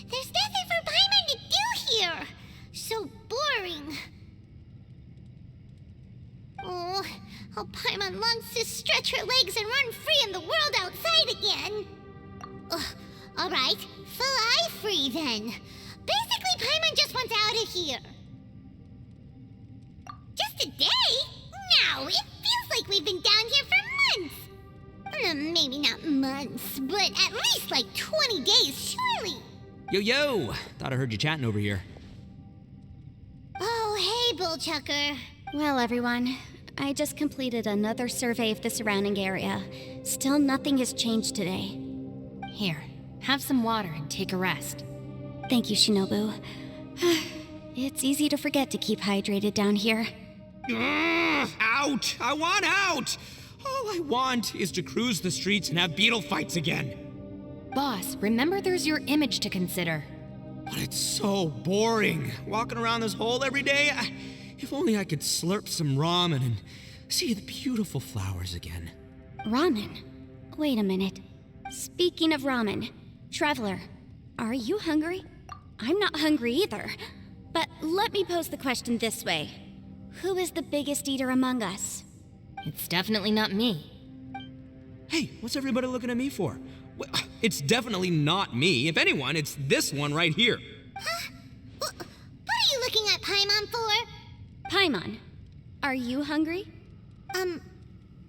There's nothing for Paimon to do here. So boring. Oh, how Paimon longs to stretch her legs and run free in the world outside again. Alright, fly free then. Basically, Paimon just wants out of here. Just a day? No, it feels like we've been down here for months. Maybe not months, but at least like 20 days, surely. Yo! Thought I heard you chatting over here. Oh, hey, Bullchucker. Well, everyone, I just completed another survey of the surrounding area. Still nothing has changed today. Here, have some water and take a rest. Thank you, Shinobu. It's easy to forget to keep hydrated down here. Out! I want out! All I want is to cruise the streets and have beetle fights again. Boss, remember there's your image to consider. But it's so boring, walking around this hole every day. If only I could slurp some ramen and see the beautiful flowers again. Ramen? Wait a minute. Speaking of ramen, Traveler, are you hungry? I'm not hungry either. But let me pose the question this way. Who is the biggest eater among us? It's definitely not me. Hey, what's everybody looking at me for? It's definitely not me. If anyone, it's this one right here. Huh? What are you looking at Paimon for? Paimon, are you hungry?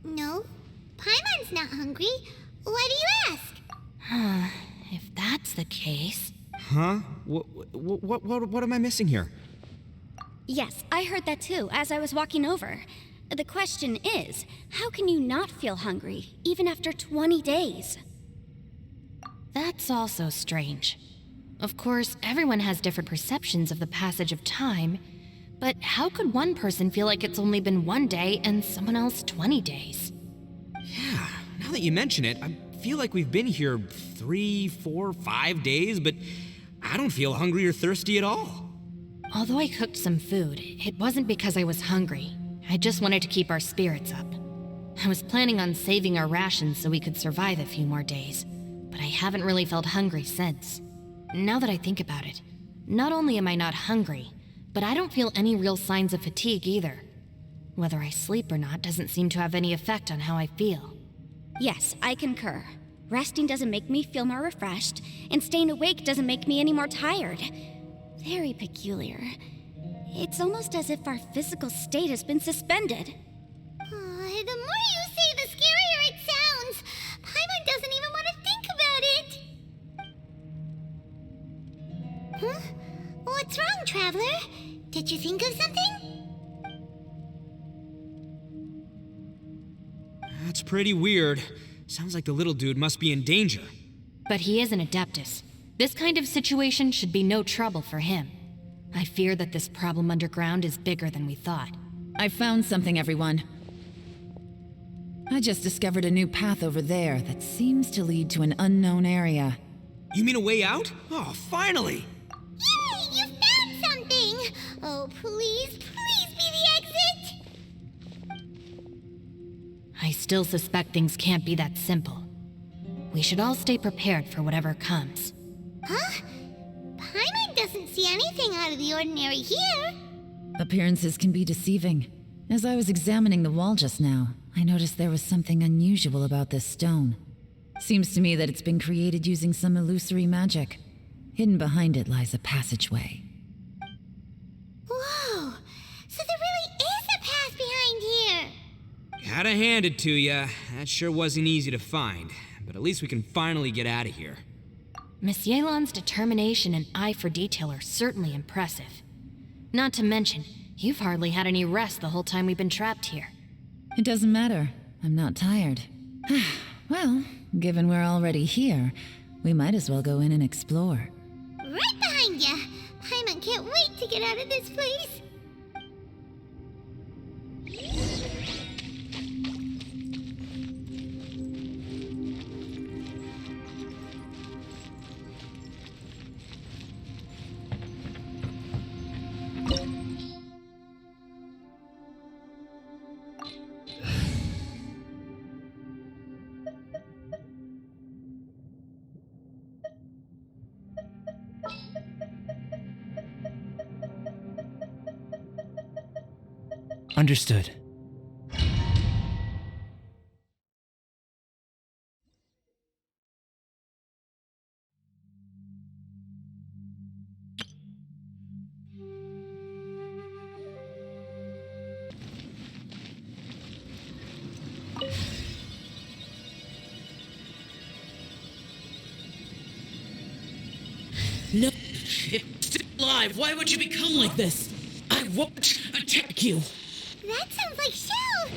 No. Paimon's not hungry. Why do you ask? If that's the case... Huh? What am I missing here? Yes, I heard that too, as I was walking over. The question is, how can you not feel hungry, even after 20 days? That's also strange. Of course, everyone has different perceptions of the passage of time, but how could one person feel like it's only been 1 day and someone else 20 days? Yeah, now that you mention it, I feel like we've been here 3, 4, 5 days, but I don't feel hungry or thirsty at all. Although I cooked some food, it wasn't because I was hungry. I just wanted to keep our spirits up. I was planning on saving our rations so we could survive a few more days, but I haven't really felt hungry since. Now that I think about it, not only am I not hungry, but I don't feel any real signs of fatigue either. Whether I sleep or not doesn't seem to have any effect on how I feel. Yes, I concur. Resting doesn't make me feel more refreshed, and staying awake doesn't make me any more tired. Very peculiar. It's almost as if our physical state has been suspended. The more you say, the scarier it sounds. Paimon doesn't even want to think about it. Huh? What's wrong, Traveler? Did you think of something? That's pretty weird. Sounds like the little dude must be in danger. But he is an Adeptus. This kind of situation should be no trouble for him. I fear that this problem underground is bigger than we thought. I found something, everyone. I just discovered a new path over there that seems to lead to an unknown area. You mean a way out? Oh, finally! Yay! You found something! Oh, please be the exit! I still suspect things can't be that simple. We should all stay prepared for whatever comes. Huh? Paimon doesn't see anything out of the ordinary here. Appearances can be deceiving. As I was examining the wall just now, I noticed there was something unusual about this stone. Seems to me that it's been created using some illusory magic. Hidden behind it lies a passageway. Whoa! So there really is a path behind here! Gotta hand it to ya. That sure wasn't easy to find. But at least we can finally get out of here. Miss Yelan's determination and eye for detail are certainly impressive. Not to mention, you've hardly had any rest the whole time we've been trapped here. It doesn't matter. I'm not tired. Well, given we're already here, we might as well go in and explore. Right behind ya! Paimon can't wait to get out of this place! Understood. No, it's still alive. Why would you become like this? I won't attack you. That sounds like Shell.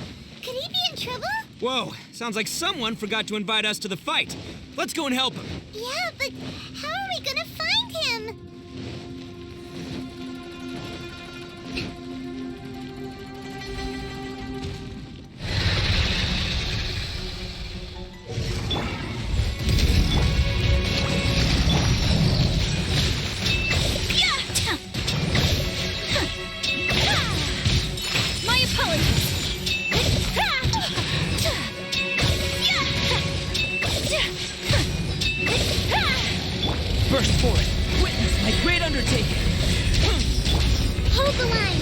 Could he be in trouble? Whoa, sounds like someone forgot to invite us to the fight. Let's go and help him. Yeah, but how are we gonna find him? My apologies. Burst forth. Witness my great undertaking. Hold the line.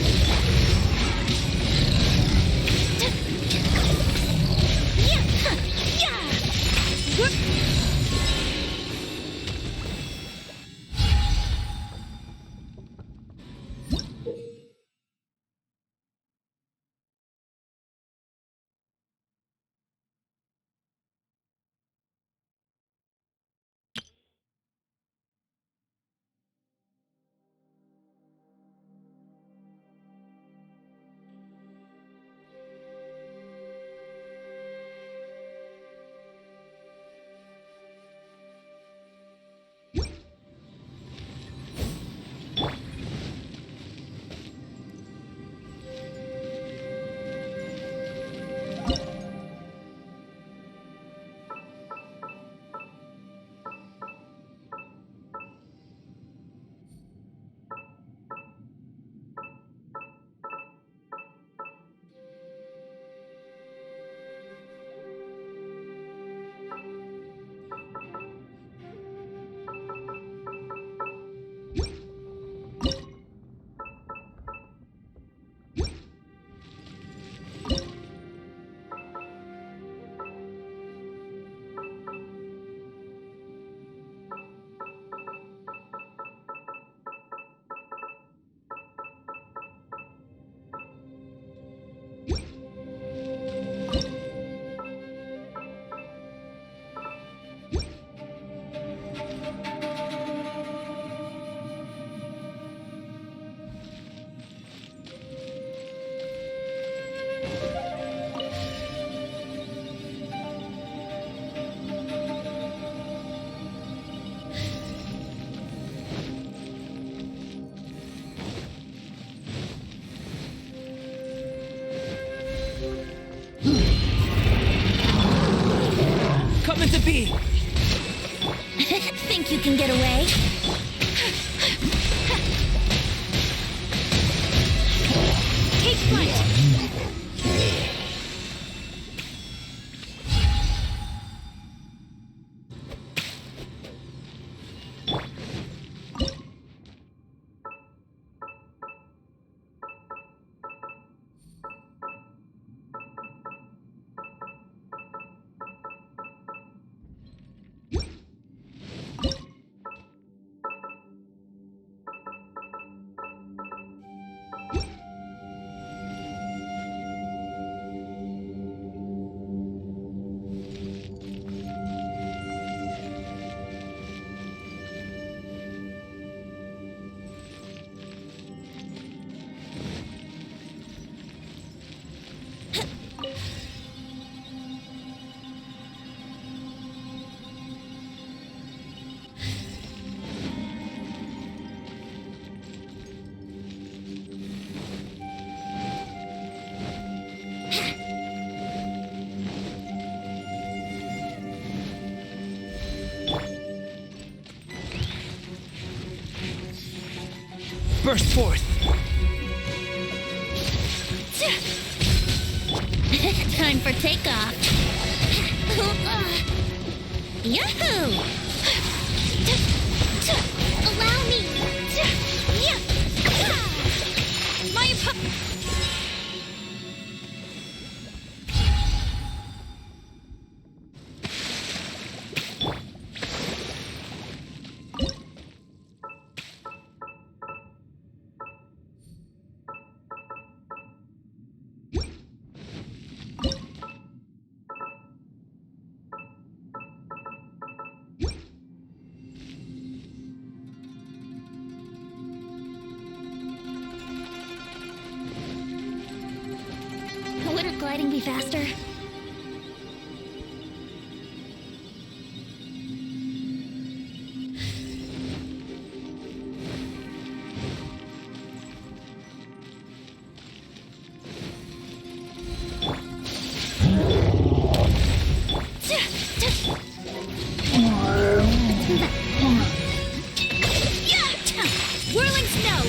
Coming to be. Think you can get away? Take flight! Burst forth. Time for takeoff. Yahoo! Allow me. My sliding be faster? Whirling snow!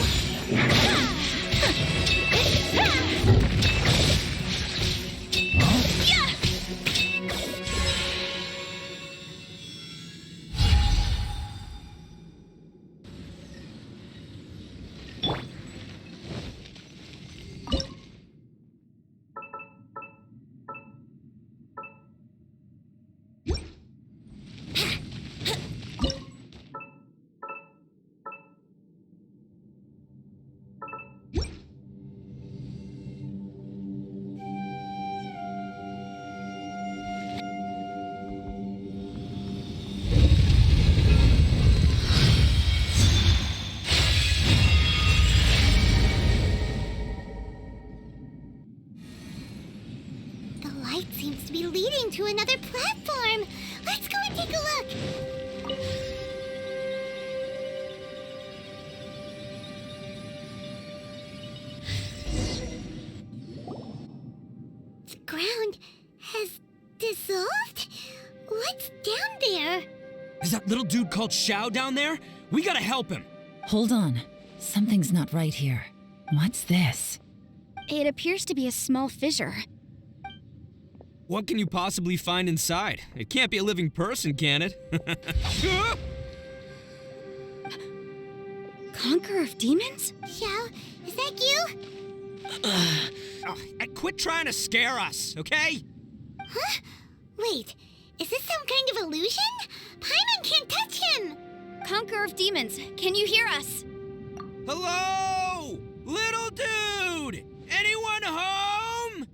The light seems to be leading to another platform. Let's go and take a look. The ground has dissolved? What's down there? Is that little dude called Xiao down there? We gotta help him. Hold on. Something's not right here. What's this? It appears to be a small fissure. What can you possibly find inside? It can't be a living person, can it? Conqueror of demons? Xiao, is that you? Oh, quit trying to scare us, okay? Huh? Wait, is this some kind of illusion? Paimon can't touch him! Conqueror of demons, can you hear us? Hello? Little dude! Anyone home?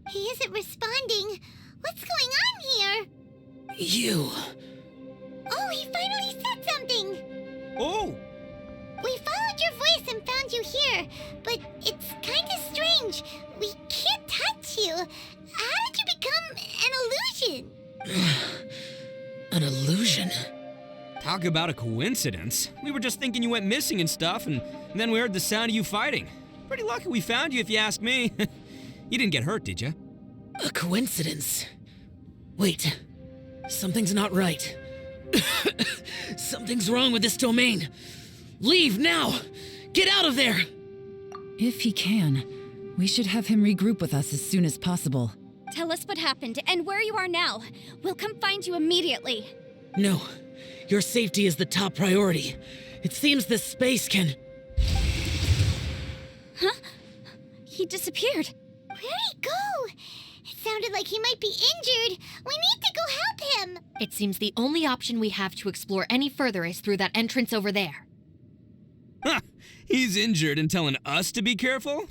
He isn't responding. What's going on here? You. Oh, he finally said something! Oh, We followed your voice and found you here, but it's kind of strange. We can't touch you. How did you become an illusion? An illusion? talk about a coincidence. We were just thinking you went missing and stuff, and then we heard the sound of you fighting. Pretty lucky we found you, if you ask me. You didn't get hurt, did you? A coincidence? Wait. Something's not right. Something's wrong with this domain. Leave now! Get out of there! If he can, we should have him regroup with us as soon as possible. Tell us what happened and where you are now. We'll come find you immediately. No. Your safety is the top priority. It seems this space can... Huh? He disappeared. Where'd he go? It sounded like he might be injured. We need to go help him. It seems the only option we have to explore any further is through that entrance over there. Huh, he's injured and telling us to be careful?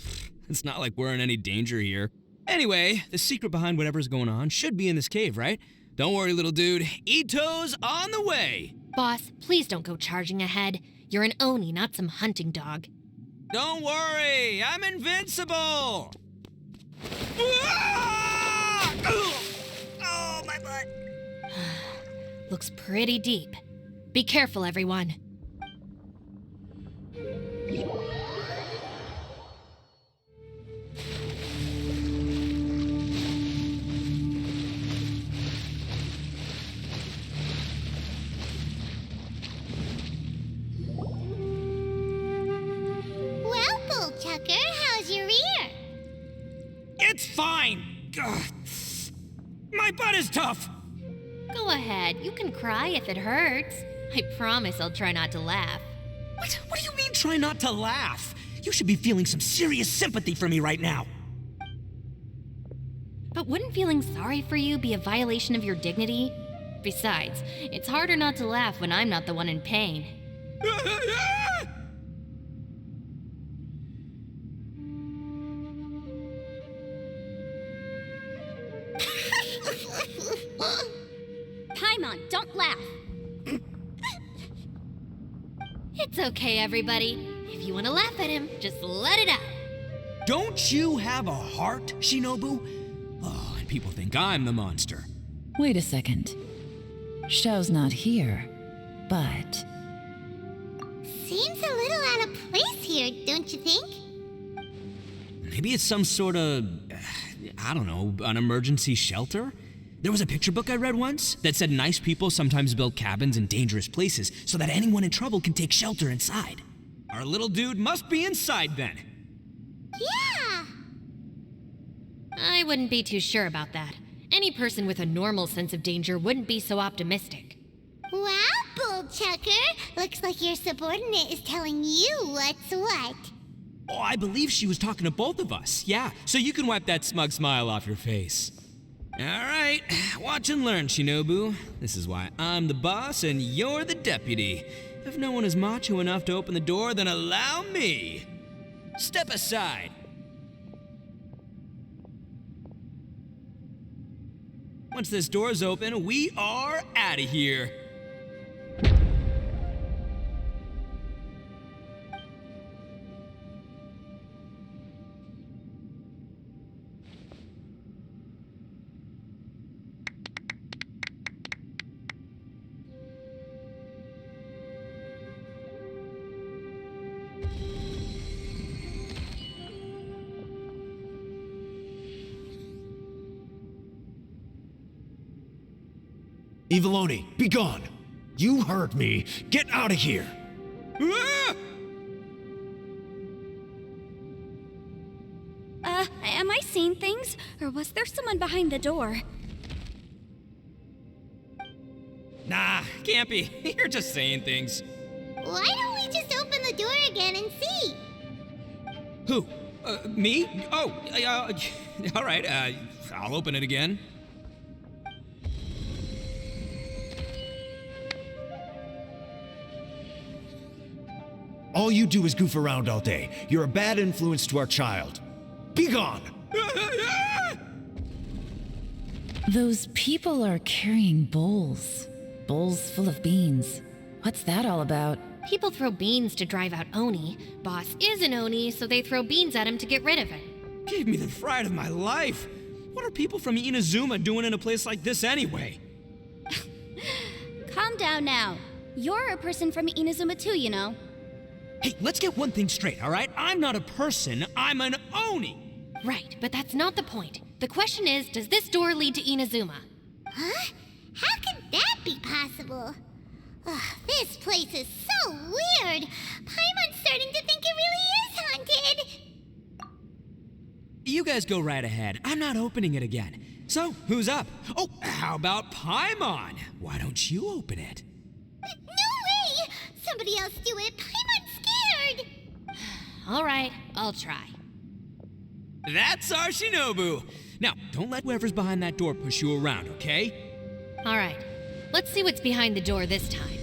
It's not like we're in any danger here. Anyway, the secret behind whatever's going on should be in this cave, right? Don't worry, little dude. Ito's on the way. Boss, please don't go charging ahead. You're an Oni, not some hunting dog. Don't worry, I'm invincible. Ah! Oh, my butt. Looks pretty deep. Be careful, everyone. Well, Bullchucker, how's your ear? It's fine. Ugh. My butt is tough. Go ahead, you can cry if it hurts. I promise I'll try not to laugh. What do you mean try not to laugh? You should be feeling some serious sympathy for me right now. But wouldn't feeling sorry for you be a violation of your dignity? Besides, it's harder not to laugh when I'm not the one in pain. Paimon, don't laugh. It's okay, everybody. If you want to laugh at him, just let it out. Don't you have a heart, Shinobu? Oh, and people think I'm the monster. Wait a second. Xiao's not here, but... Seems a little out of place here, don't you think? Maybe it's some sort of, I don't know, an emergency shelter? There was a picture book I read once that said nice people sometimes build cabins in dangerous places so that anyone in trouble can take shelter inside. Our little dude must be inside then. Yeah! I wouldn't be too sure about that. Any person with a normal sense of danger wouldn't be so optimistic. Wow, Bullchucker! Looks like your subordinate is telling you what's what. Oh, I believe she was talking to both of us. Yeah, so you can wipe that smug smile off your face. All right, watch and learn, Shinobu. This is why I'm the boss and you're the deputy. If no one is macho enough to open the door, then allow me. Step aside. Once this door's open, we are out of here. Eviloni, be gone! You heard me! Get out of here! Ah! Am I seeing things? Or was there someone behind the door? Nah, can't be. You're just saying things. Why don't we just open the door again and see? Who? Me? Oh, all right, I'll open it again. All you do is goof around all day. You're a bad influence to our child. Be gone! Those people are carrying bowls. Bowls full of beans. What's that all about? People throw beans to drive out Oni. Boss is an Oni, so they throw beans at him to get rid of him. Gave me the fright of my life. What are people from Inazuma doing in a place like this anyway? Calm down now. You're a person from Inazuma too, you know. Hey, let's get one thing straight, all right? I'm not a person, I'm an Oni. Right, but that's not the point. The question is, does this door lead to Inazuma? Huh? How could that be possible? Ugh, this place is so weird. Paimon's starting to think it really is haunted. You guys go right ahead. I'm not opening it again. So, who's up? Oh, how about Paimon? Why don't you open it? No way! Somebody else do it. Paimon's scared. All right, I'll try. That's our Shinobu. Now, don't let whoever's behind that door push you around, okay? All right, let's see what's behind the door this time.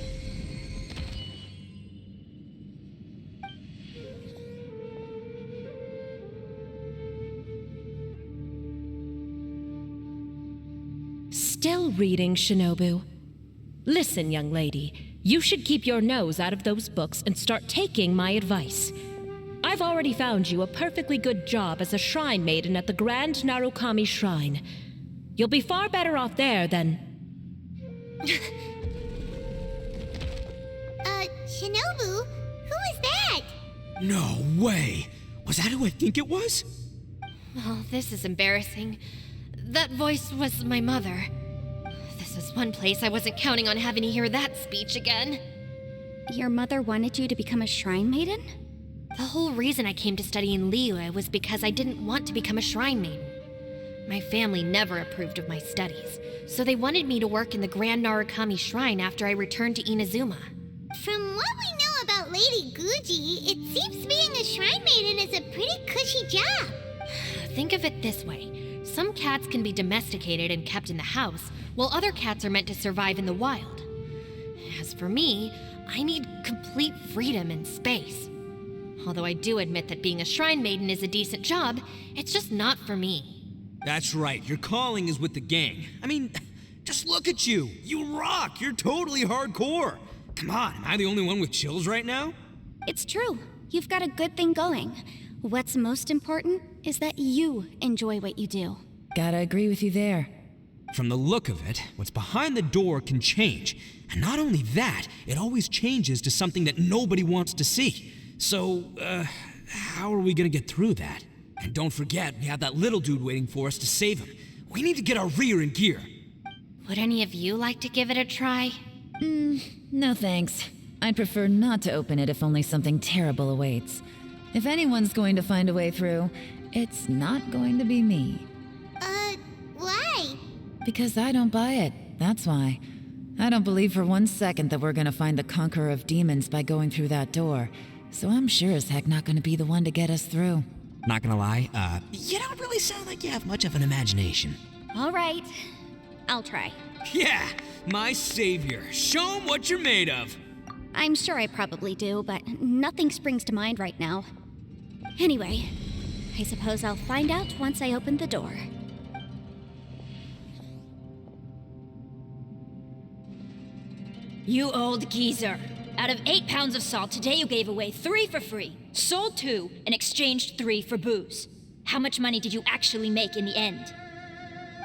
Still reading, Shinobu. Listen, young lady, you should keep your nose out of those books and start taking my advice. I've already found you a perfectly good job as a shrine maiden at the Grand Narukami Shrine. You'll be far better off there than... Shinobu? Who is that? No way! Was that who I think it was? Oh, this is embarrassing. That voice was my mother. This is one place I wasn't counting on having to hear that speech again. Your mother wanted you to become a shrine maiden? The whole reason I came to study in Liyue was because I didn't want to become a shrine maiden. My family never approved of my studies, so they wanted me to work in the Grand Narukami Shrine after I returned to Inazuma. From what we know about Lady Guji, it seems being a shrine maiden is a pretty cushy job. Think of it this way. Some cats can be domesticated and kept in the house, while other cats are meant to survive in the wild. As for me, I need complete freedom and space. Although I do admit that being a shrine maiden is a decent job, it's just not for me. That's right, your calling is with the gang. I mean, just look at you. You rock, you're totally hardcore. Come on, am I the only one with chills right now? It's true. You've got a good thing going. What's most important is that you enjoy what you do. Gotta agree with you there. From the look of it, what's behind the door can change. And not only that, it always changes to something that nobody wants to see. So, how are we gonna get through that? And don't forget, we have that little dude waiting for us to save him. We need to get our rear in gear. Would any of you like to give it a try? No thanks. I'd prefer not to open it if only something terrible awaits. If anyone's going to find a way through, it's not going to be me. Why? Because I don't buy it, that's why. I don't believe for 1 second that we're gonna find the Conqueror of Demons by going through that door. So I'm sure as heck not gonna be the one to get us through. Not gonna lie, you don't really sound like you have much of an imagination. All right, I'll try. Yeah, my savior. Show 'em what you're made of. I'm sure I probably do, but nothing springs to mind right now. Anyway, I suppose I'll find out once I open the door. You old geezer. Out of 8 pounds of salt, today you gave away 3 for free, sold 2, and exchanged 3 for booze. How much money did you actually make in the end?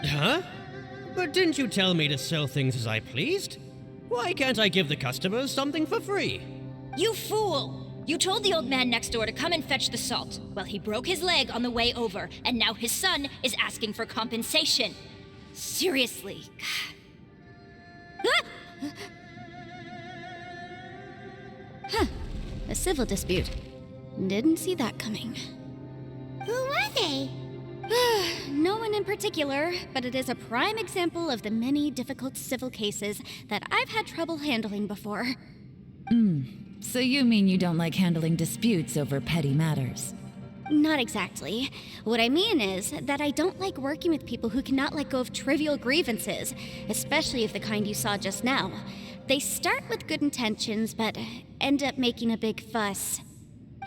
Huh? But didn't you tell me to sell things as I pleased? Why can't I give the customers something for free? You fool! You told the old man next door to come and fetch the salt. Well, he broke his leg on the way over, and now his son is asking for compensation. Seriously. A civil dispute. Didn't see that coming. Who were they? No one in particular, but it is a prime example of the many difficult civil cases that I've had trouble handling before. So you mean you don't like handling disputes over petty matters? Not exactly. What I mean is that I don't like working with people who cannot let go of trivial grievances, especially of the kind you saw just now. They start with good intentions, but end up making a big fuss.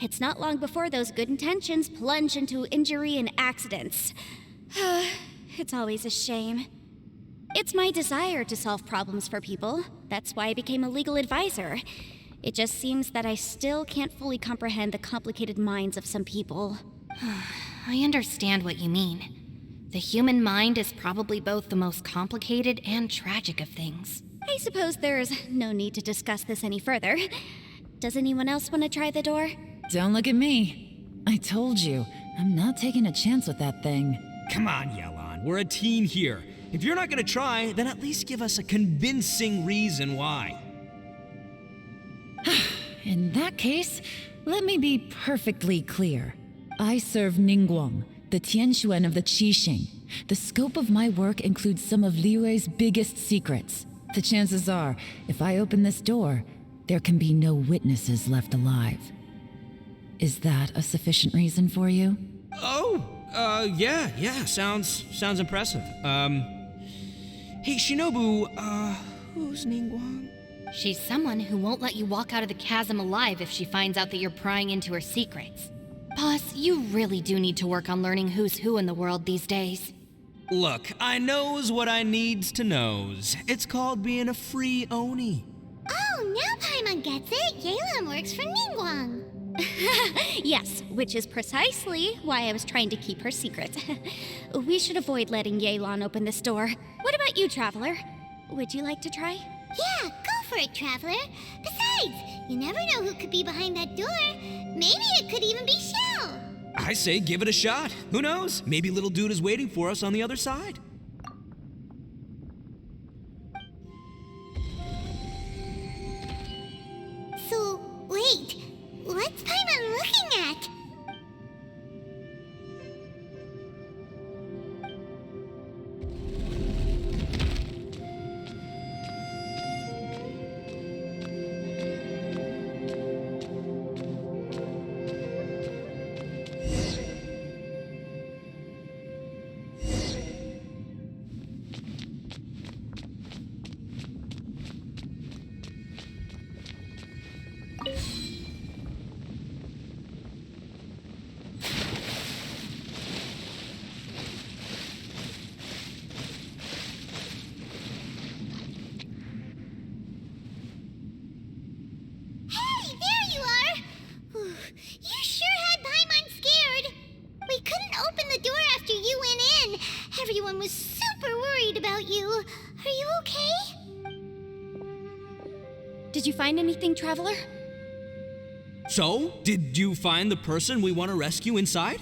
It's not long before those good intentions plunge into injury and accidents. It's always a shame. It's my desire to solve problems for people. That's why I became a legal advisor. It just seems that I still can't fully comprehend the complicated minds of some people. I understand what you mean. The human mind is probably both the most complicated and tragic of things. I suppose there's no need to discuss this any further. Does anyone else want to try the door? Don't look at me. I told you, I'm not taking a chance with that thing. Come on, Yelan. We're a team here. If you're not gonna try, then at least give us a convincing reason why. In that case, let me be perfectly clear. I serve Ningguang, the Tianxuan of the Qixing. The scope of my work includes some of Liyue's biggest secrets. The chances are, if I open this door, there can be no witnesses left alive. Is that a sufficient reason for you? Oh, yeah, sounds impressive. Hey, Shinobu, who's Ningguang? She's someone who won't let you walk out of the chasm alive if she finds out that you're prying into her secrets. Boss, you really do need to work on learning who's who in the world these days. Look, I knows what I needs to knows. It's called being a free Oni. Oh, now Paimon gets it. Yelan works for Ningguang. Yes, which is precisely why I was trying to keep her secret. We should avoid letting Yelan open this door. What about you, Traveler? Would you like to try? Yeah, go for it, Traveler. Besides, you never know who could be behind that door. Maybe it could even be Shell. I say give it a shot. Who knows? Maybe little dude is waiting for us on the other side. So, wait. What's Paimon looking at? everyone was super worried about you. Are you okay? Did you find anything, Traveler? So, did you find the person we want to rescue inside?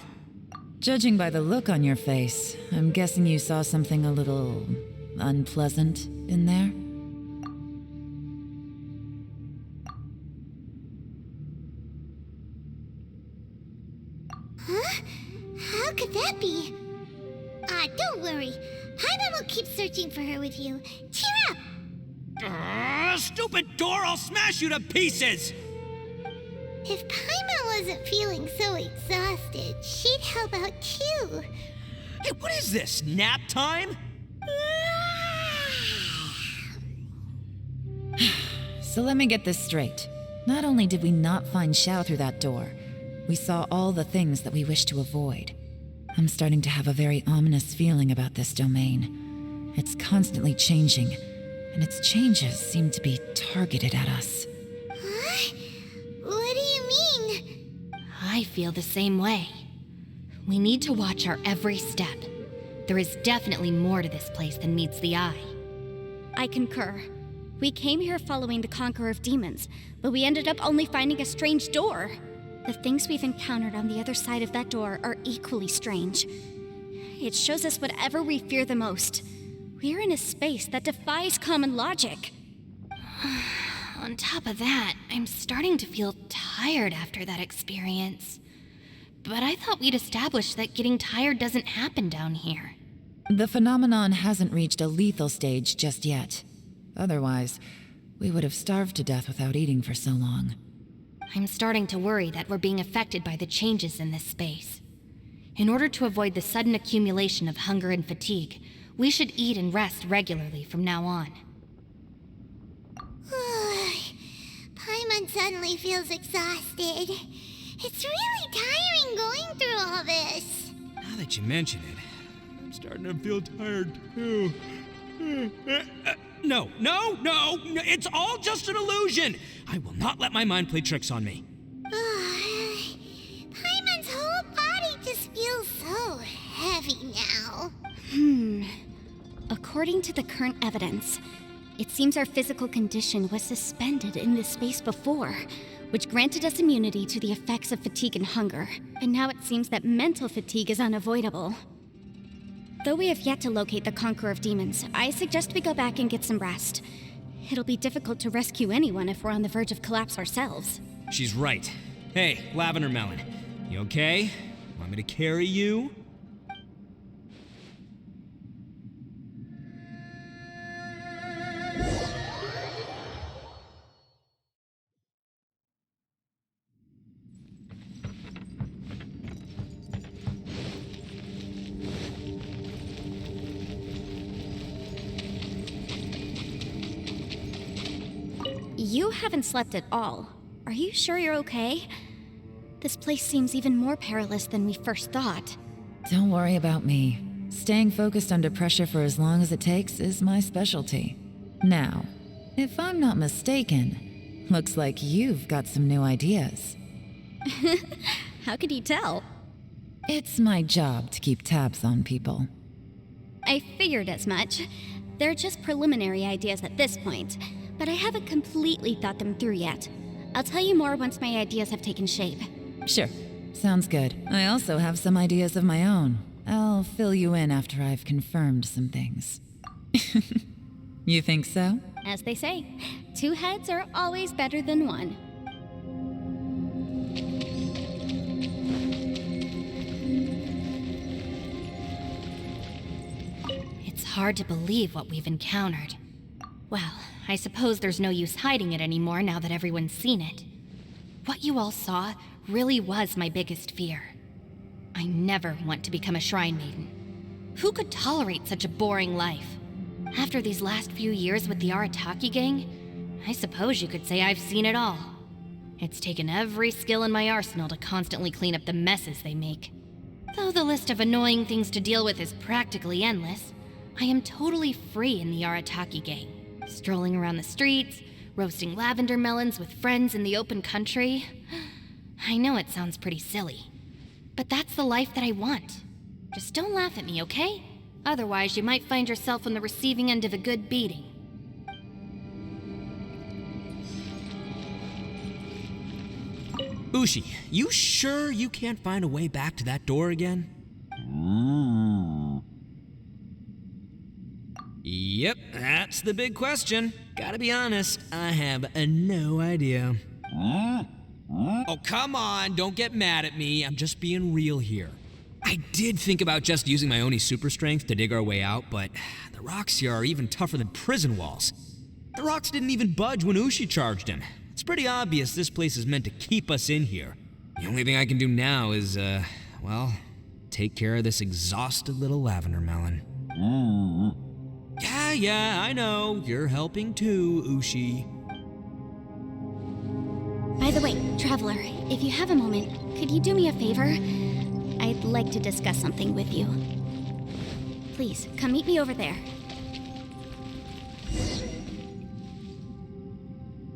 Judging by the look on your face, I'm guessing you saw something a little unpleasant in there? Huh? How could that be? Don't worry. Paimon will keep searching for her with you. Cheer up! Stupid door! I'll smash you to pieces! If Paimon wasn't feeling so exhausted, she'd help out too. Hey, what is this? Nap time? So let me get this straight. Not only did we not find Xiao through that door, we saw all the things that we wish to avoid. I'm starting to have a very ominous feeling about this domain. It's constantly changing, and its changes seem to be targeted at us. Huh? What do you mean? I feel the same way. We need to watch our every step. There is definitely more to this place than meets the eye. I concur. We came here following the Conqueror of Demons, but we ended up only finding a strange door. The things we've encountered on the other side of that door are equally strange. It shows us whatever we fear the most. We're in a space that defies common logic. On top of that, I'm starting to feel tired after that experience. But I thought we'd established that getting tired doesn't happen down here. The phenomenon hasn't reached a lethal stage just yet. Otherwise, we would have starved to death without eating for so long. I'm starting to worry that we're being affected by the changes in this space. In order to avoid the sudden accumulation of hunger and fatigue, we should eat and rest regularly from now on. Paimon suddenly feels exhausted. It's really tiring going through all this. Now that you mention it, I'm starting to feel tired too. No, it's all just an illusion. I will not let my mind play tricks on me. Paimon's whole body just feels so heavy now. According to the current evidence, it seems our physical condition was suspended in this space before, which granted us immunity to the effects of fatigue and hunger. And now it seems that mental fatigue is unavoidable. Though we have yet to locate the Conqueror of Demons, I suggest we go back and get some rest. It'll be difficult to rescue anyone if we're on the verge of collapse ourselves. She's right. Hey, Lavender Melon, you okay? Want me to carry you? You haven't slept at all. Are you sure you're okay? This place seems even more perilous than we first thought. Don't worry about me. Staying focused under pressure for as long as it takes is my specialty. Now, if I'm not mistaken, looks like you've got some new ideas. How could you tell? It's my job to keep tabs on people. I figured as much. They're just preliminary ideas at this point, but I haven't completely thought them through yet. I'll tell you more once my ideas have taken shape. Sure, sounds good. I also have some ideas of my own. I'll fill you in after I've confirmed some things. You think so? As they say, 2 heads are always better than 1. It's hard to believe what we've encountered. Well, I suppose there's no use hiding it anymore now that everyone's seen it. What you all saw really was my biggest fear. I never want to become a shrine maiden. Who could tolerate such a boring life? After these last few years with the Arataki gang, I suppose you could say I've seen it all. It's taken every skill in my arsenal to constantly clean up the messes they make. Though the list of annoying things to deal with is practically endless, I am totally free in the Arataki gang. Strolling around the streets, roasting lavender melons with friends in the open country. I know it sounds pretty silly, but that's the life that I want. Just don't laugh at me, okay? Otherwise, you might find yourself on the receiving end of a good beating. Ushi, you sure you can't find a way back to that door again? Yep, that's the big question. Gotta be honest, I have no idea. Oh, come on, don't get mad at me. I'm just being real here. I did think about just using my Oni super strength to dig our way out, but the rocks here are even tougher than prison walls. The rocks didn't even budge when Ushi charged him. It's pretty obvious this place is meant to keep us in here. The only thing I can do now is, well, take care of this exhausted little lavender melon. Yeah, I know. You're helping too, Ushi. By the way, Traveler, if you have a moment, could you do me a favor? I'd like to discuss something with you. Please, come meet me over there.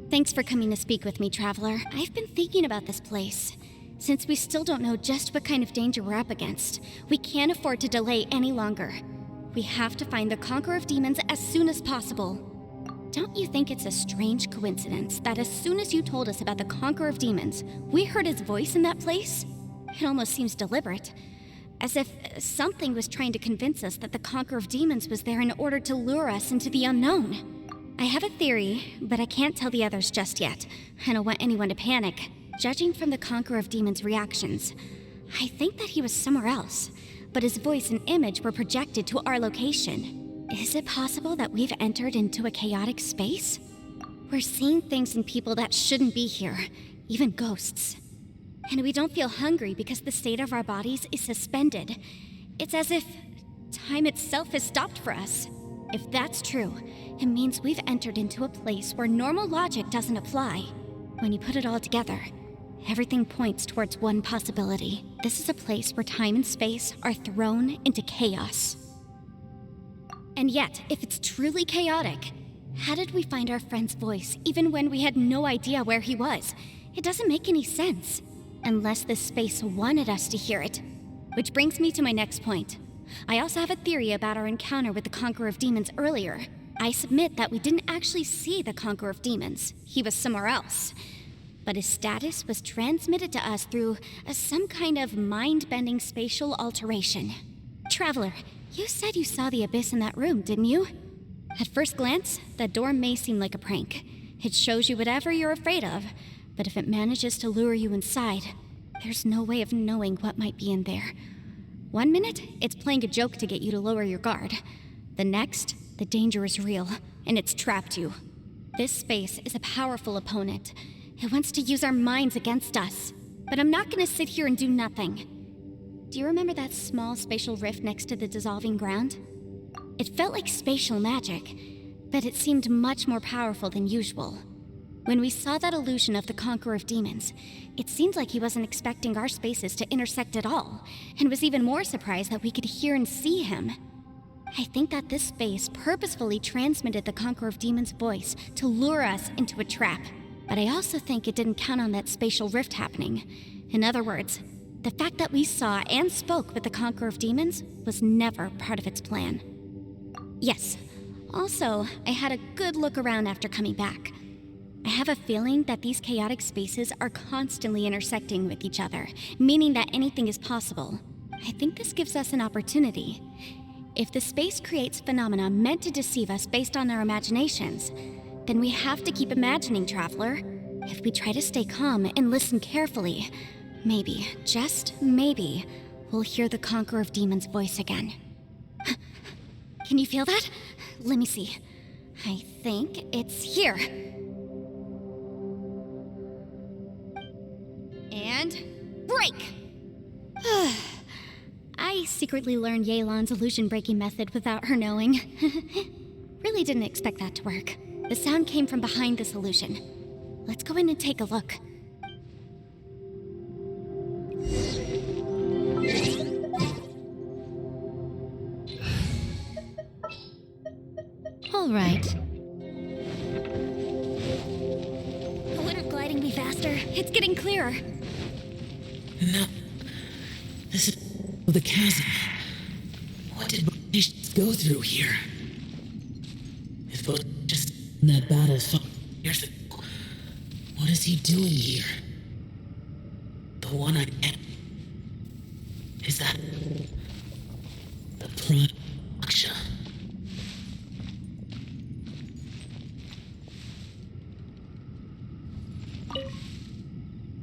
Thanks for coming to speak with me, Traveler. I've been thinking about this place. Since we still don't know just what kind of danger we're up against, we can't afford to delay any longer. We have to find the Conqueror of Demons as soon as possible. Don't you think it's a strange coincidence that as soon as you told us about the Conqueror of Demons, we heard his voice in that place? It almost seems deliberate. As if something was trying to convince us that the Conqueror of Demons was there in order to lure us into the unknown. I have a theory, but I can't tell the others just yet. I don't want anyone to panic. Judging from the Conqueror of Demons' reactions, I think that he was somewhere else, but his voice and image were projected to our location. Is it possible that we've entered into a chaotic space? We're seeing things in people that shouldn't be here, even ghosts. And we don't feel hungry because the state of our bodies is suspended. It's as if time itself has stopped for us. If that's true, it means we've entered into a place where normal logic doesn't apply. When you put it all together, everything points towards one possibility. This is a place where time and space are thrown into chaos. And yet, if it's truly chaotic, how did we find our friend's voice even when we had no idea where he was? It doesn't make any sense. Unless this space wanted us to hear it. Which brings me to my next point. I also have a theory about our encounter with the Conqueror of Demons earlier. I submit that we didn't actually see the Conqueror of Demons. He was somewhere else. But his status was transmitted to us through some kind of mind-bending spatial alteration. Traveler, you said you saw the abyss in that room, didn't you? At first glance, that door may seem like a prank. It shows you whatever you're afraid of, but if it manages to lure you inside, there's no way of knowing what might be in there. 1 minute, it's playing a joke to get you to lower your guard. The next, the danger is real, and it's trapped you. This space is a powerful opponent. It wants to use our minds against us. But I'm not gonna sit here and do nothing. Do you remember that small spatial rift next to the dissolving ground? It felt like spatial magic, but it seemed much more powerful than usual. When we saw that illusion of the Conqueror of Demons, it seemed like he wasn't expecting our spaces to intersect at all, and was even more surprised that we could hear and see him. I think that this space purposefully transmitted the Conqueror of Demons' voice to lure us into a trap. But I also think it didn't count on that spatial rift happening. In other words, the fact that we saw and spoke with the Conqueror of Demons was never part of its plan. Yes. Also, I had a good look around after coming back. I have a feeling that these chaotic spaces are constantly intersecting with each other, meaning that anything is possible. I think this gives us an opportunity. If the space creates phenomena meant to deceive us based on our imaginations, then we have to keep imagining, Traveler. If we try to stay calm and listen carefully, maybe, just maybe, we'll hear the Conqueror of Demons' voice again. Can you feel that? Let me see. I think it's here. And break! I secretly learned Yelan's illusion-breaking method without her knowing. Really didn't expect that to work. The sound came from behind this illusion. Let's go in and take a look. All right. Wouldn't gliding be faster? It's getting clearer. No. This is the chasm. What did she go through here? If it was just that bad as fuck years ago, what is he doing here? The one I met. Is that the Prime Aksha?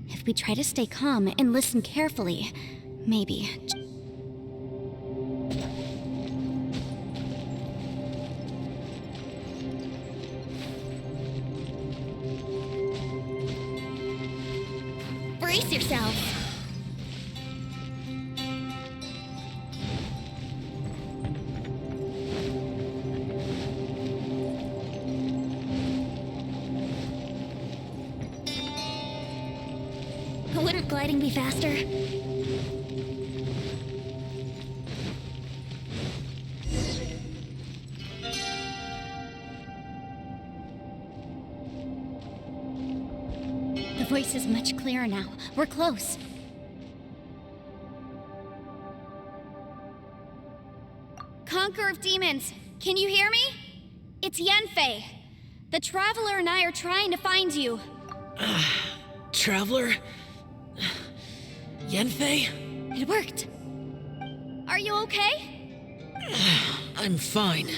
If we try to stay calm and listen carefully, maybe. Brace yourself. Wouldn't gliding be faster? The voice is much clearer now. We're close. Conqueror of Demons, can you hear me? It's Yanfei. The Traveler and I are trying to find you. Traveler? Yanfei? It worked. Are you okay? I'm fine.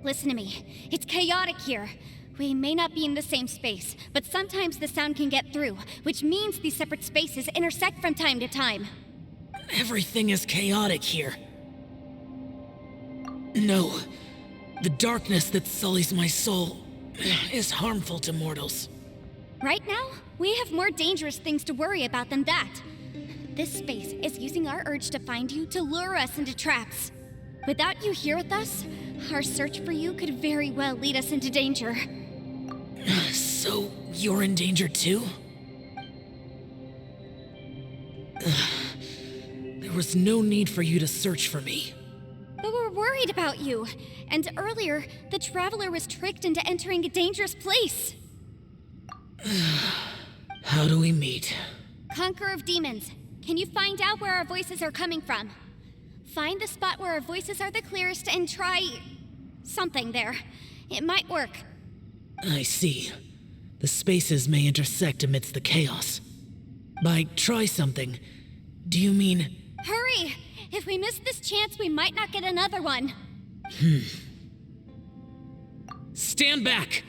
Listen to me. It's chaotic here. We may not be in the same space, but sometimes the sound can get through, which means these separate spaces intersect from time to time. Everything is chaotic here. No. The darkness that sullies my soul is harmful to mortals. Right now, we have more dangerous things to worry about than that. This space is using our urge to find you to lure us into traps. Without you here with us, our search for you could very well lead us into danger. So, you're in danger too? There was no need for you to search for me. But we're worried about you. And earlier, the Traveler was tricked into entering a dangerous place. How do we meet? Conqueror of Demons, can you find out where our voices are coming from? Find the spot where our voices are the clearest and try... something there. It might work. I see. The spaces may intersect amidst the chaos. By try something, do you mean... Hurry! If we miss this chance, we might not get another one. Stand back!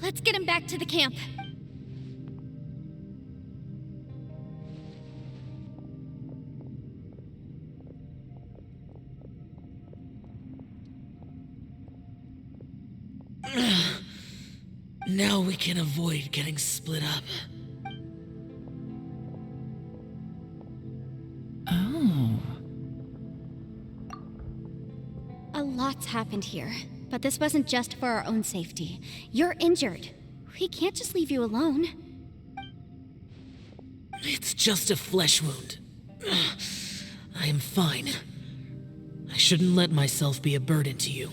Let's get him back to the camp. Now we can avoid getting split up. Oh. A lot's happened here, but this wasn't just for our own safety. You're injured. We can't just leave you alone. It's just a flesh wound. I am fine. I shouldn't let myself be a burden to you.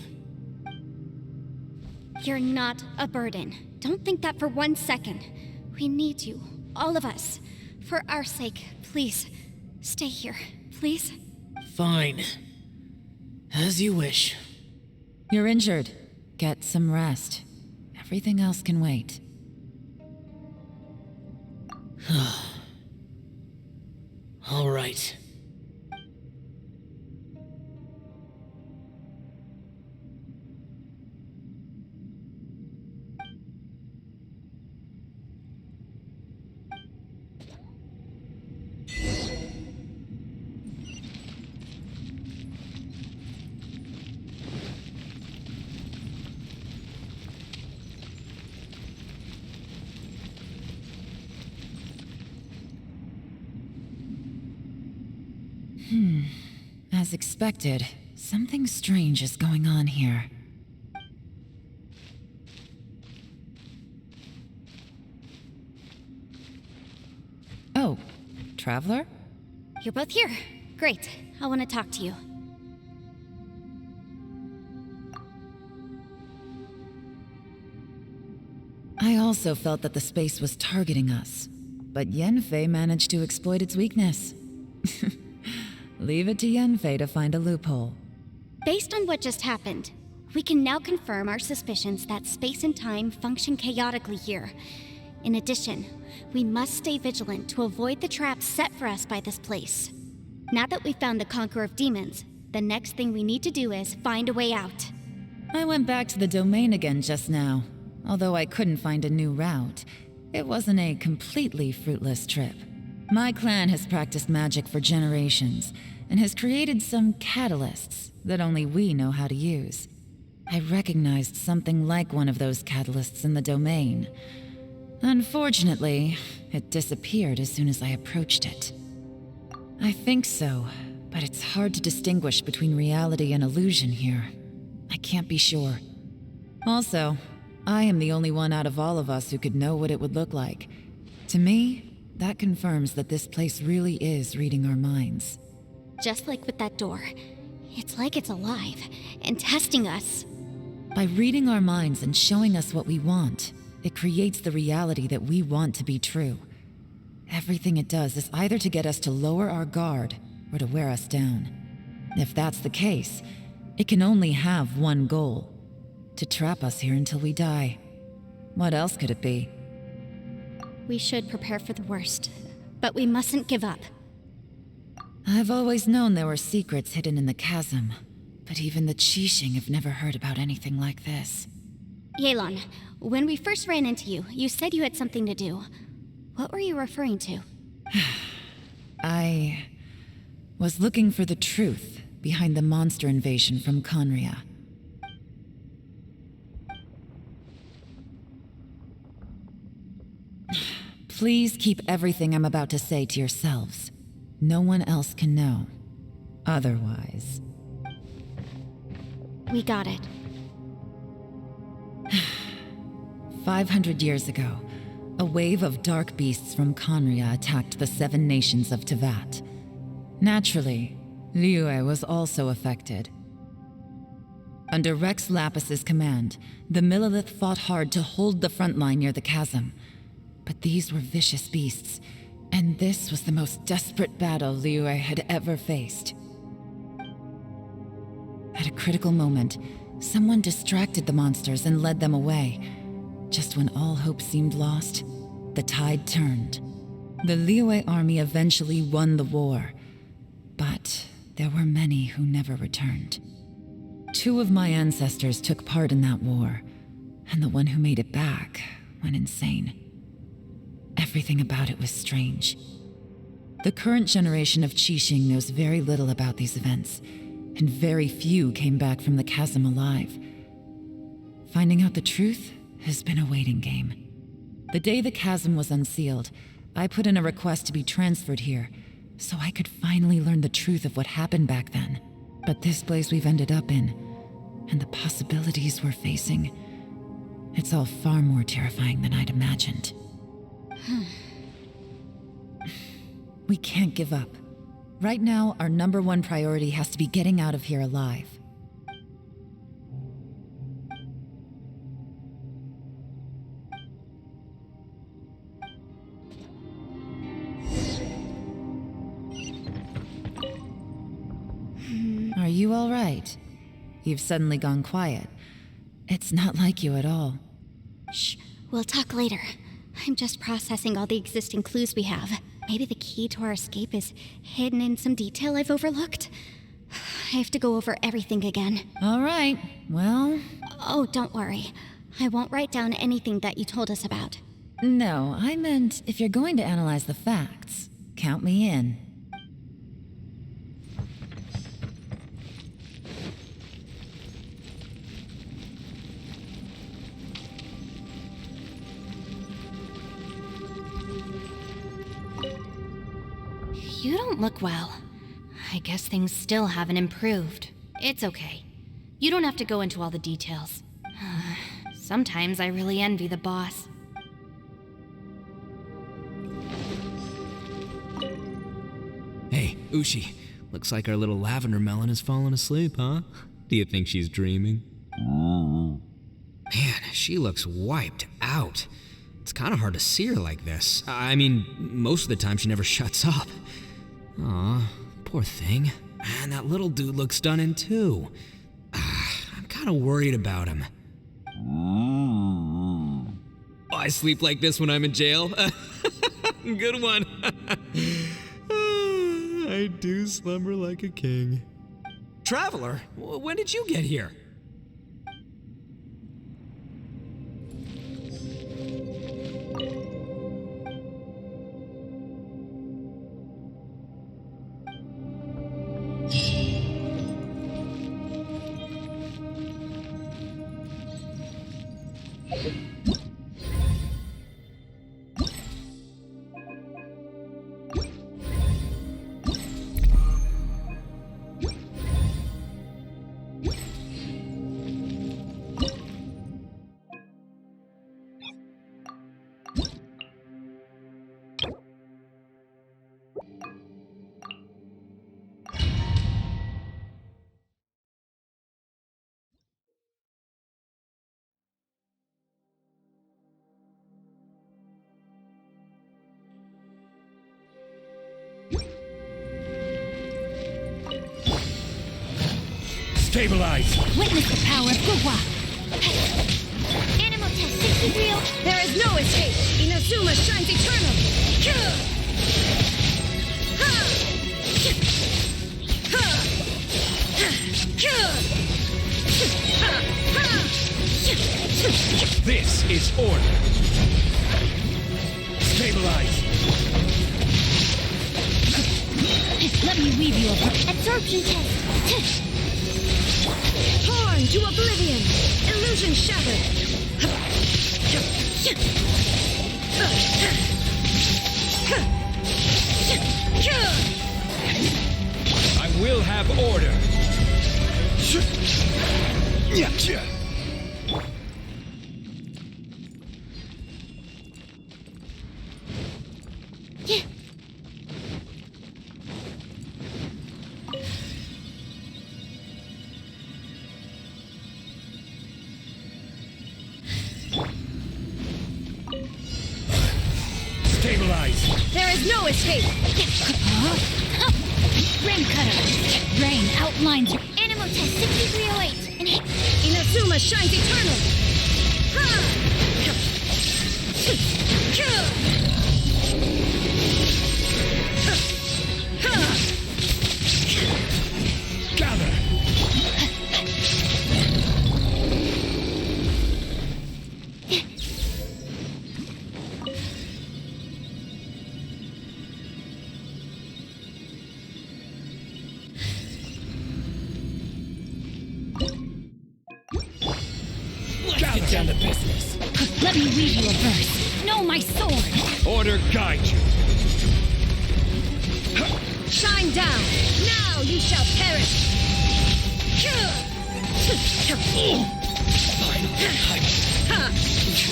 You're not a burden. Don't think that for 1 second. We need you, all of us. For our sake, please, stay here, please. Fine. As you wish. You're injured. Get some rest. Everything else can wait. All right. As expected, something strange is going on here. Traveler? You're both here. Great. I want to talk to you. I also felt that the space was targeting us, but Yenfei managed to exploit its weakness. Leave it to Yenfei to find a loophole. Based on what just happened, we can now confirm our suspicions that space and time function chaotically here. In addition, we must stay vigilant to avoid the traps set for us by this place. Now that we've found the Conqueror of Demons, the next thing we need to do is find a way out. I went back to the domain again just now. Although I couldn't find a new route, it wasn't a completely fruitless trip. My clan has practiced magic for generations, and has created some catalysts that only we know how to use. I recognized something like one of those catalysts in the domain. Unfortunately, it disappeared as soon as I approached it. I think so, but it's hard to distinguish between reality and illusion here. I can't be sure. Also, I am the only one out of all of us who could know what it would look like. To me, that confirms that this place really is reading our minds. Just like with that door, it's like it's alive and testing us. By reading our minds and showing us what we want, it creates the reality that we want to be true. Everything it does is either to get us to lower our guard or to wear us down. If that's the case, it can only have one goal: to trap us here until we die. What else could it be? We should prepare for the worst, but we mustn't give up. I've always known there were secrets hidden in the chasm, but even the Qixing have never heard about anything like this. Yelan, when we first ran into you, you said you had something to do. What were you referring to? I was looking for the truth behind the monster invasion from Conria. Please keep everything I'm about to say to yourselves. No one else can know. Otherwise... We got it. 500 years ago, a wave of dark beasts from Conria attacked the 7 nations of Tevat. Naturally, Liyue was also affected. Under Rex Lapis's command, the Millelith fought hard to hold the front line near the chasm. But these were vicious beasts, and this was the most desperate battle Liyue had ever faced. At a critical moment, someone distracted the monsters and led them away. Just when all hope seemed lost, the tide turned. The Liyue army eventually won the war, but there were many who never returned. 2 of my ancestors took part in that war, and the one who made it back went insane. Everything about it was strange. The current generation of Qixing knows very little about these events, and very few came back from the chasm alive. Finding out the truth has been a waiting game. The day the chasm was unsealed, I put in a request to be transferred here, so I could finally learn the truth of what happened back then. But this place we've ended up in, and the possibilities we're facing, it's all far more terrifying than I'd imagined. We can't give up. Right now, our #1 priority has to be getting out of here alive. Are you all right? You've suddenly gone quiet. It's not like you at all. Shh, we'll talk later. I'm just processing all the existing clues we have. Maybe the key to our escape is hidden in some detail I've overlooked. I have to go over everything again. All right, well... Oh, don't worry. I won't write down anything that you told us about. No, I meant if you're going to analyze the facts, count me in. You don't look well. I guess things still haven't improved. It's okay. You don't have to go into all the details. Sometimes I really envy the boss. Ushi, looks like our little lavender melon has fallen asleep, huh? Do you think she's dreaming? Man, she looks wiped out. It's kind of hard to see her like this. I mean, most of the time she never shuts up. Aw, poor thing. Man, that little dude looks stunning too. I'm kind of worried about him. Oh, I sleep like this when I'm in jail? Good one. I do slumber like a king. Traveler, when did you get here? Stabilize! Witness the power of Gugwa. Animal test 60 real. There is no escape! Inazuma shines eternal! This is order! Stabilize! Let me weave you a Absorption test. Torn to oblivion! Illusion shattered! I will have order! Stabilize! There is no escape! Rain cutter. Rain outlines your Animal test 6308. And Inazuma shines eternal! Gather! Get down to business! Let me weave you a verse. Know my sword. Order guide you! Shine down! Now you shall perish!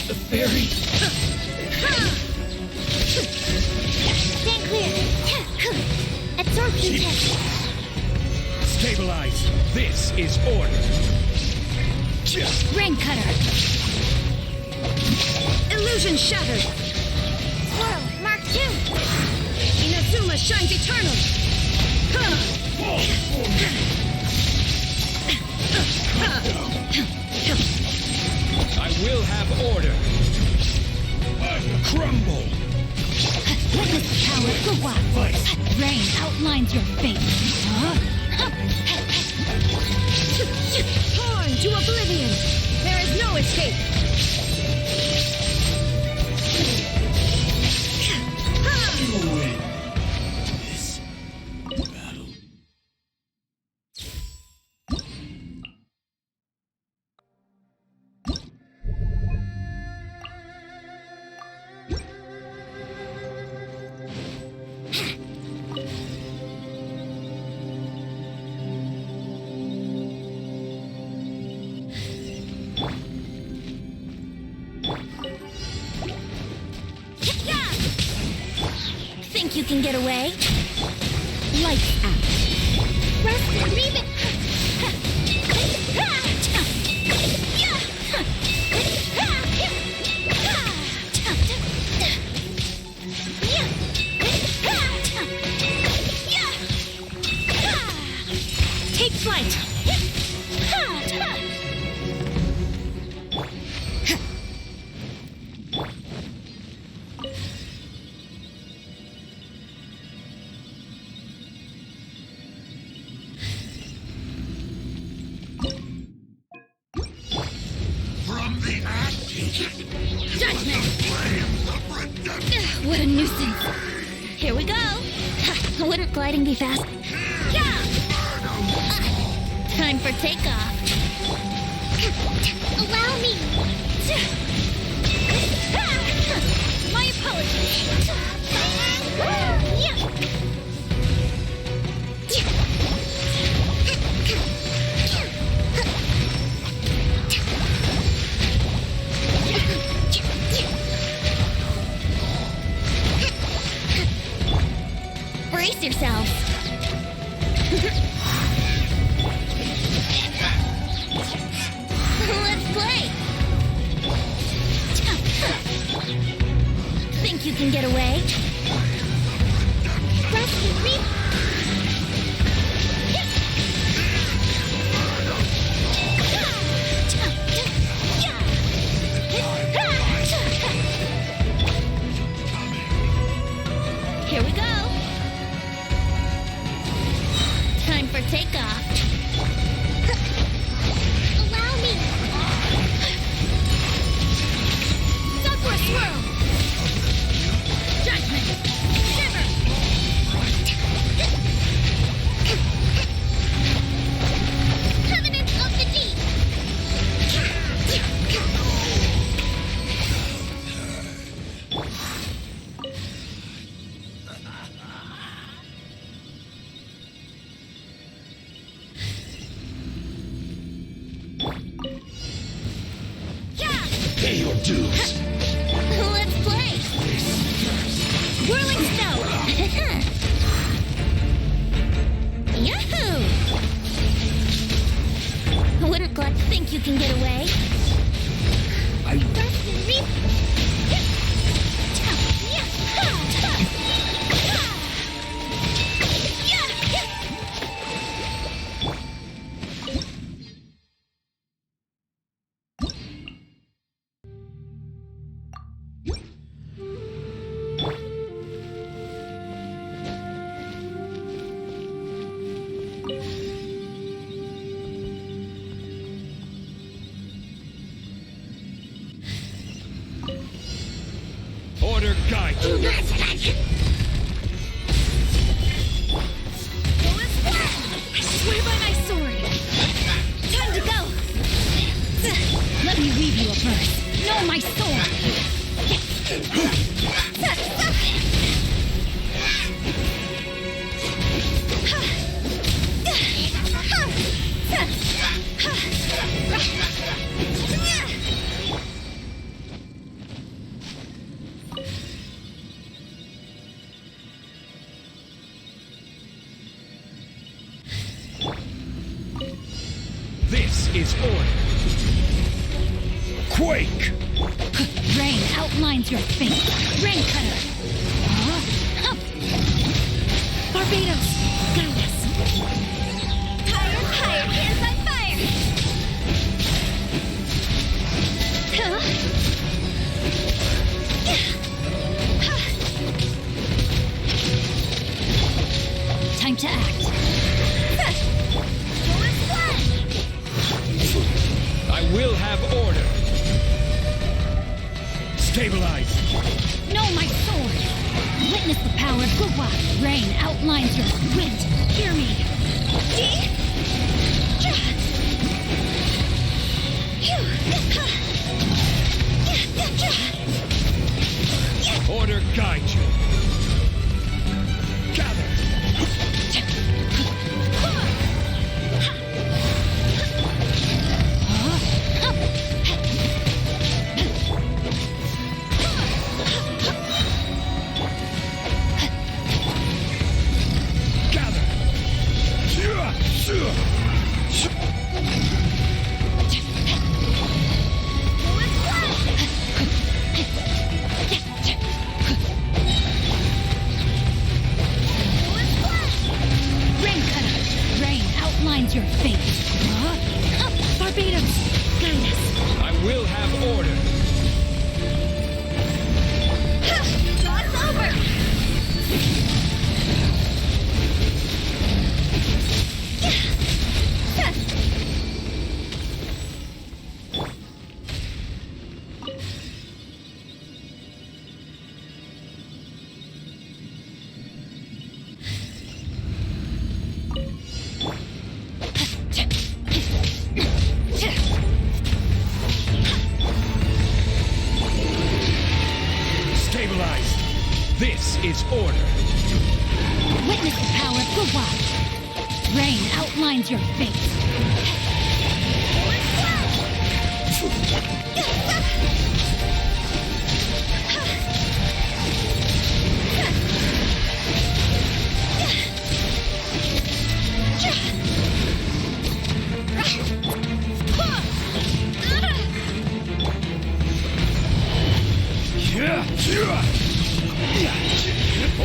The fairy! stand clear. Absorption test. Stabilize! This is order! Rain cutter. Illusion shattered! Swirl, Mark 2. Inazuma shines eternal! I will have order! Crumble! Witness the power of Gugwa. Rain outlines your fate. Torn to oblivion! There is no escape! Think you can get away? Lights out. Rest and leave it. Take flight. What a nuisance. Here we go. Wouldn't gliding be fast? Time for takeoff. Allow me. My apologies. Brace yourselves. Let's play. Think you can get away? Rescue me. Here we go. Time for takeoff. Allow me. Sucker swirl. Judgment. Shiver. Covenant of the Deep. Pay your dues. Let's play. Whirling snow. Yahoo! Wouldn't Glut think you can get away? Rest and reap. Order guide. Go as well. I swear by my sword. Time to go. Let me weave you a verse. No, my sword. This is order. Quake! Rain outlines your fate. Rain cutter. Barbados, guide us. Higher, higher, hands on fire. Time to act. I will have order. Stabilize. No, my sword. Witness the power of Gugwa. Rain outlines your wind. Hear me. Order guide you. Gather. Gather. Rain cutter! Rain outlines your fate! Barbados! Guide us! I will have order. Cross over! Stabilize. This is order. Witness the power of Guile. Rain outlines your fate.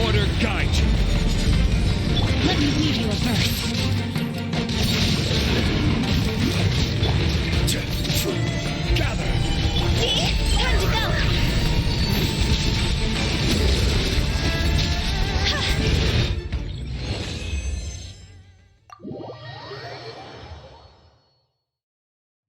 Order guide you. Let me read you a verse.